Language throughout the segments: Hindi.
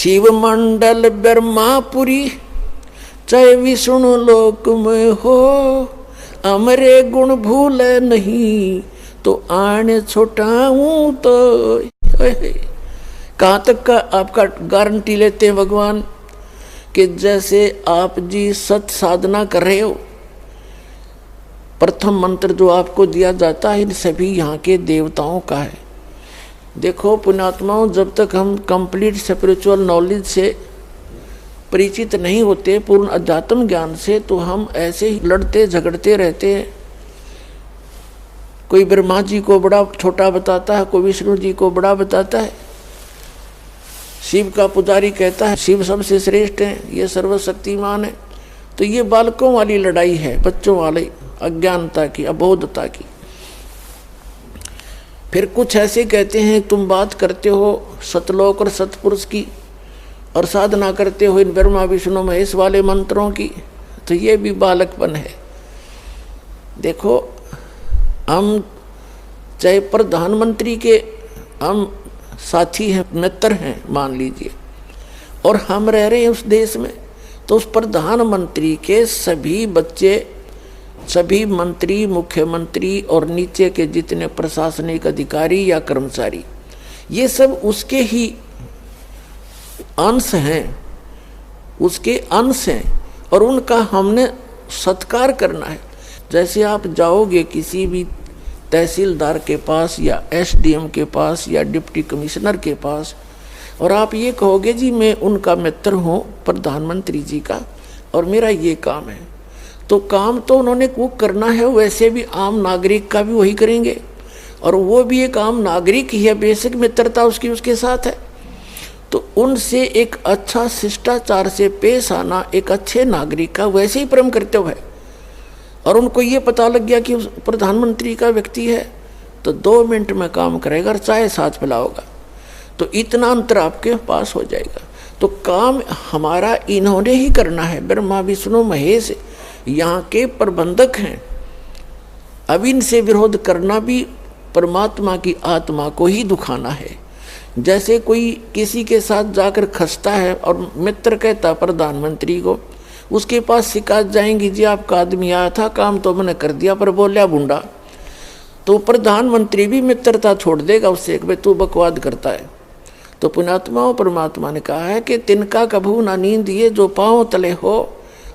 शिव मंडल ब्रह्मापुरी चाहे विष्णु लोक में हो, अमरे गुण भूल नहीं तो आने छुटाऊं तो। कहाँ तक का आपका गारंटी लेते हैं भगवान कि जैसे आप जी सत साधना कर रहे हो, प्रथम मंत्र जो आपको दिया जाता है इन सभी यहाँ के देवताओं का है। देखो पुण्यात्माओं, जब तक हम कंप्लीट स्पिरिचुअल नॉलेज से परिचित नहीं होते, पूर्ण अध्यात्म ज्ञान से, तो हम ऐसे ही लड़ते झगड़ते रहते हैं। कोई ब्रह्मा जी को बड़ा छोटा बताता है, कोई विष्णु जी को बड़ा बताता है। शिव का पुजारी कहता है शिव सबसे श्रेष्ठ है, ये सर्वशक्तिमान है। तो ये बालकों वाली लड़ाई है, बच्चों वाली अज्ञानता की, अबोधता की। फिर कुछ ऐसे कहते हैं तुम बात करते हो सतलोक और सतपुरुष की और साधना करते हो इन ब्रह्मा विष्णु महेश वाले मंत्रों की, तो ये भी बालकपन है। देखो, हम चाहे प्रधानमंत्री के हम साथी हैं, मित्र हैं मान लीजिए, और हम रह रहे हैं उस देश में, तो उस प्रधानमंत्री के सभी बच्चे, सभी मंत्री, मुख्यमंत्री और नीचे के जितने प्रशासनिक अधिकारी या कर्मचारी, ये सब उसके ही अंश हैं, उसके अंश हैं, और उनका हमने सत्कार करना है। जैसे आप जाओगे किसी भी तहसीलदार के पास या एसडीएम के पास या डिप्टी कमिश्नर के पास, और आप ये कहोगे जी मैं उनका मित्र हूँ प्रधानमंत्री जी का और मेरा ये काम है, तो काम तो उन्होंने वो करना है, वैसे भी आम नागरिक का भी वही करेंगे, और वो भी एक आम नागरिक ही है, बेसिक मित्रता उसकी उसके साथ है। तो उनसे एक अच्छा शिष्टाचार से पेश आना एक अच्छे नागरिक का वैसे ही परम कर्तव्य है। और उनको ये पता लग गया कि प्रधानमंत्री का व्यक्ति है, तो 2 मिनट में काम करेगा और चाय साथ पिलाओगा, तो इतना अंतर आपके पास हो जाएगा। तो काम हमारा इन्होंने ही करना है, ब्रह्मा विष्णु महेश यहाँ के प्रबंधक हैं। अब इनसे विरोध करना भी परमात्मा की आत्मा को ही दुखाना है। जैसे कोई किसी के साथ जाकर खसता है और मित्र कहता प्रधानमंत्री को, उसके पास शिकायत जाएंगी जी आपका आदमी आया था, काम तो मैंने कर दिया पर बोलिया बुंडा, तो प्रधानमंत्री भी मित्रता छोड़ देगा उससे कि भाई तू बकवाद करता है। तो पुण्यात्माओं, परमात्मा ने कहा है कि तिनका कभू ना नींद ये जो पाँव तले हो,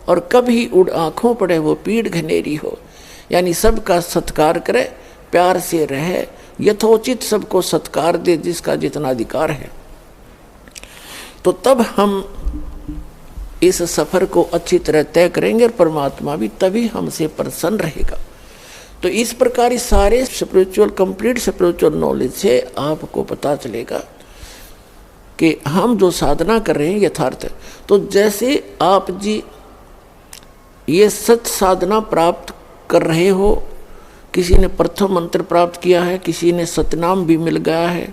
और कभी उड़ आँखों पड़े वो पीड़ घनेरी हो। यानी सबका सत्कार करे, प्यार से रहे, यथोचित सबको सत्कार दे जिसका जितना अधिकार है। तो तब हम इस सफ़र को अच्छी तरह तय करेंगे और परमात्मा भी तभी हमसे प्रसन्न रहेगा। तो इस प्रकार इस सारे स्पिरिचुअल, कंप्लीट स्पिरिचुअल नॉलेज से आपको पता चलेगा कि हम जो साधना कर रहे हैं यथार्थ है। तो जैसे आप जी ये सत साधना प्राप्त कर रहे हो, किसी ने प्रथम मंत्र प्राप्त किया है, किसी ने सतनाम भी मिल गया है,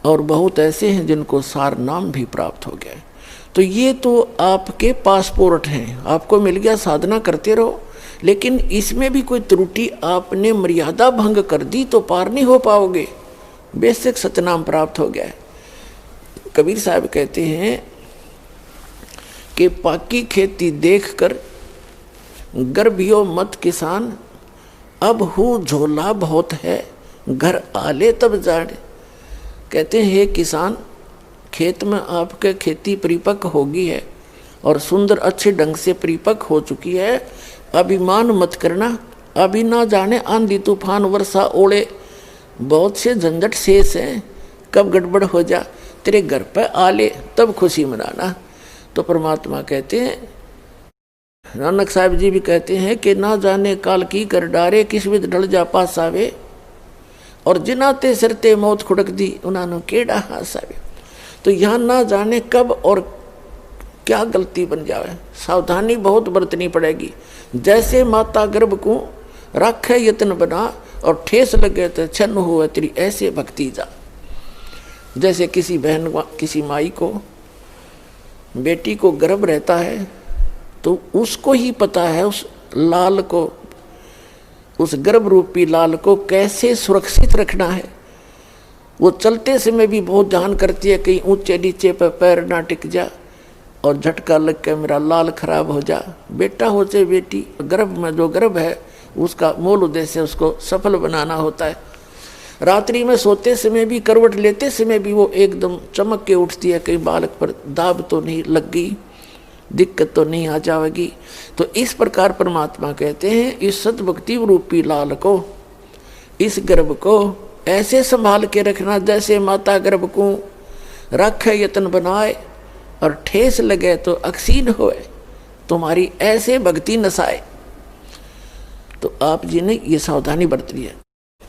और बहुत ऐसे हैं जिनको सार नाम भी प्राप्त हो गया है। तो ये तो आपके पासपोर्ट हैं, आपको मिल गया, साधना करते रहो। लेकिन इसमें भी कोई त्रुटि, आपने मर्यादा भंग कर दी तो पार नहीं हो पाओगे। बेसिक सतनाम प्राप्त हो गया है। कबीर साहब कहते हैं कि पाकी खेती देखकर गर्भियो मत किसान, अब हूँ झोला बहुत है घर आले तब जाने। कहते हैं किसान, खेत में आपके खेती परिपक्व होगी है और सुंदर अच्छे ढंग से परिपक्व हो चुकी है, अभिमान मत करना। अभी ना जाने आंधी तूफान वर्षा ओले बहुत से झंझट शेष हैं, कब गड़बड़ हो जा तेरे घर पर आले तब खुशी मनाना। तो परमात्मा कहते हैं, नानक साहब जी भी कहते हैं कि ना जाने काल की कर डारे किस विध ढल जा पास आवे, और जिनाते सिरते मौत खुड़क दी उन्होंने केड़ा हास आवे। तो यहाँ ना जाने कब और क्या गलती बन जाए, सावधानी बहुत बरतनी पड़ेगी। जैसे माता गर्भ को राखे यत्न बना और ठेस लगे तो छन्न हुए तेरी ऐसे भक्ति जा। जैसे किसी बहन, किसी माई को, बेटी को गर्भ रहता है तो उसको ही पता है उस लाल को, उस गर्भ रूपी लाल को कैसे सुरक्षित रखना है। वो चलते समय भी बहुत ध्यान करती है कहीं ऊंचे नीचे पर पैर ना टिक जा और झटका लग के मेरा लाल खराब हो जा। बेटा हो चाहे बेटी, गर्भ में जो गर्भ है उसका मूल उद्देश्य उसको सफल बनाना होता है। रात्रि में सोते समय भी, करवट लेते समय भी वो एकदम चमक के उठती है, कहीं बालक पर दाब तो नहीं लग गई, दिक्कत तो नहीं आ जाएगी। तो इस प्रकार परमात्मा कहते हैं इस सद्भक्ति रूपी लाल को, इस गर्भ को ऐसे संभाल के रखना जैसे माता गर्भ को रखे यत्न बनाए और ठेस लगे तो अक्सीन होए, तुम्हारी ऐसे भक्ति नसाए। तो आप जी ने ये सावधानी बरत ली है।